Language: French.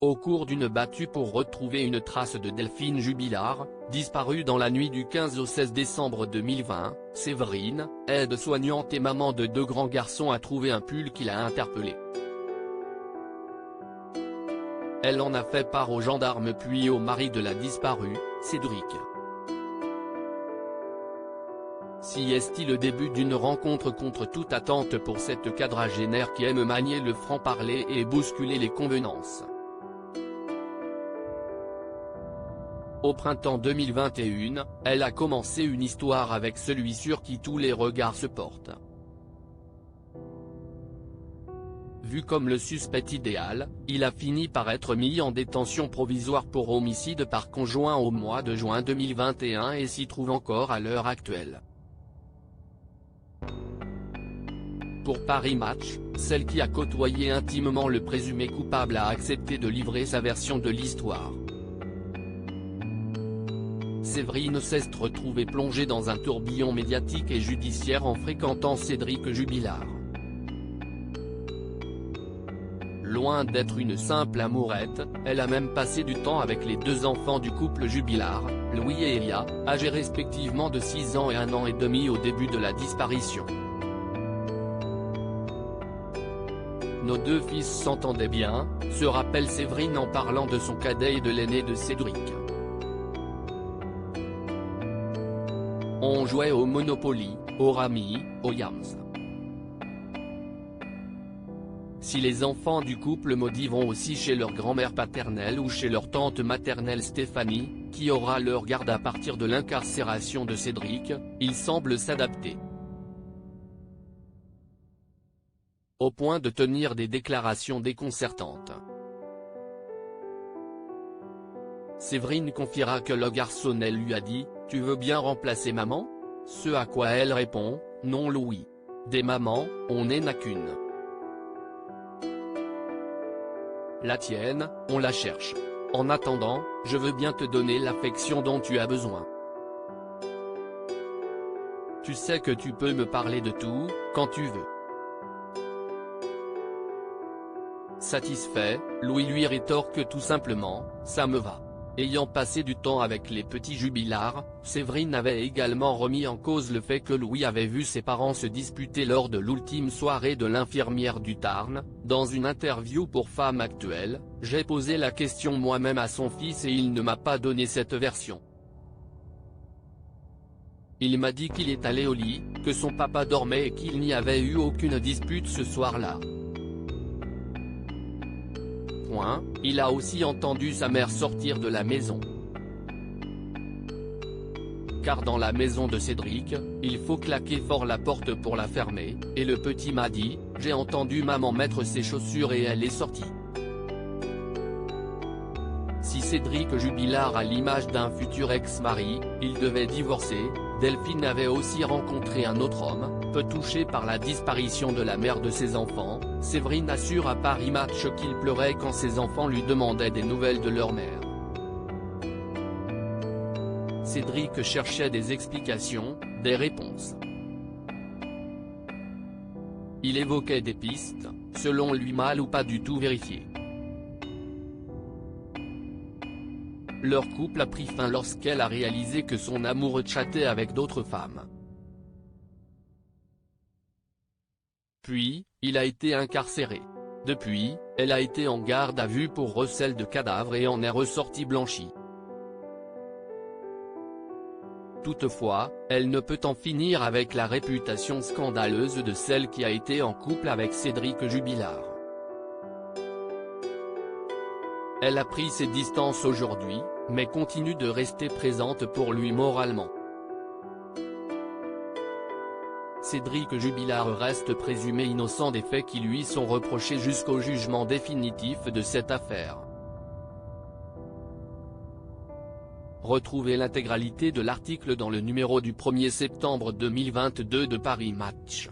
au cours d'une battue pour retrouver une trace de Delphine Jubilard, disparue dans la nuit du 15 au 16 décembre 2020, Séverine, aide-soignante et maman de 2 grands garçons a trouvé un pull qui l'a interpellée. Elle en a fait part aux gendarmes puis au mari de la disparue, Cédric. Si est-il le début d'une rencontre contre toute attente pour cette quadragénaire qui aime manier le franc-parler et bousculer les convenances. Au printemps 2021, elle a commencé une histoire avec celui sur qui tous les regards se portent. Vu comme le suspect idéal, il a fini par être mis en détention provisoire pour homicide par conjoint au mois de juin 2021 et s'y trouve encore à l'heure actuelle. Pour Paris Match, celle qui a côtoyé intimement le présumé coupable a accepté de livrer sa version de l'histoire. Séverine s'est retrouvée plongée dans un tourbillon médiatique et judiciaire en fréquentant Cédric Jubilard. Loin d'être une simple amourette, elle a même passé du temps avec les 2 enfants du couple Jubilard, Louis et Elia, âgés respectivement de 6 ans et 1 an et demi au début de la disparition. Nos 2 fils s'entendaient bien, se rappelle Séverine en parlant de son cadet et de l'aîné de Cédric. On jouait au Monopoly, au Rami, au Yams. Si les enfants du couple maudit vont aussi chez leur grand-mère paternelle ou chez leur tante maternelle Stéphanie, qui aura leur garde à partir de l'incarcération de Cédric, ils semblent s'adapter. Au point de tenir des déclarations déconcertantes. Séverine confiera que le garçonnet lui a dit « Tu veux bien remplacer maman ?» Ce à quoi elle répond « Non Louis. Des mamans, on n'en a qu'une. La tienne, on la cherche. En attendant, je veux bien te donner l'affection dont tu as besoin. Tu sais que tu peux me parler de tout, quand tu veux. » Satisfait, Louis lui rétorque tout simplement « Ça me va. » Ayant passé du temps avec les petits Jubilard, Séverine avait également remis en cause le fait que Louis avait vu ses parents se disputer lors de l'ultime soirée de l'infirmière du Tarn. Dans une interview pour Femme Actuelle, « J'ai posé la question moi-même à son fils et il ne m'a pas donné cette version. Il m'a dit qu'il est allé au lit, que son papa dormait et qu'il n'y avait eu aucune dispute ce soir-là. Il a aussi entendu sa mère sortir de la maison. Car dans la maison de Cédric, il faut claquer fort la porte pour la fermer, et le petit m'a dit, j'ai entendu maman mettre ses chaussures et elle est sortie. Si Cédric Jubilard a l'image d'un futur ex-mari, il devait divorcer. Delphine avait aussi rencontré un autre homme, peu touché par la disparition de la mère de ses enfants. Séverine assure à Paris Match qu'il pleurait quand ses enfants lui demandaient des nouvelles de leur mère. Cédric cherchait des explications, des réponses. Il évoquait des pistes, selon lui mal ou pas du tout vérifiées. Leur couple a pris fin lorsqu'elle a réalisé que son amoureux chattait avec d'autres femmes. Puis, il a été incarcéré. Depuis, elle a été en garde à vue pour recel de cadavres et en est ressortie blanchie. Toutefois, elle ne peut en finir avec la réputation scandaleuse de celle qui a été en couple avec Cédric Jubilard. Elle a pris ses distances aujourd'hui, mais continue de rester présente pour lui moralement. Cédric Jubilard reste présumé innocent des faits qui lui sont reprochés jusqu'au jugement définitif de cette affaire. Retrouvez l'intégralité de l'article dans le numéro du 1er septembre 2022 de Paris Match.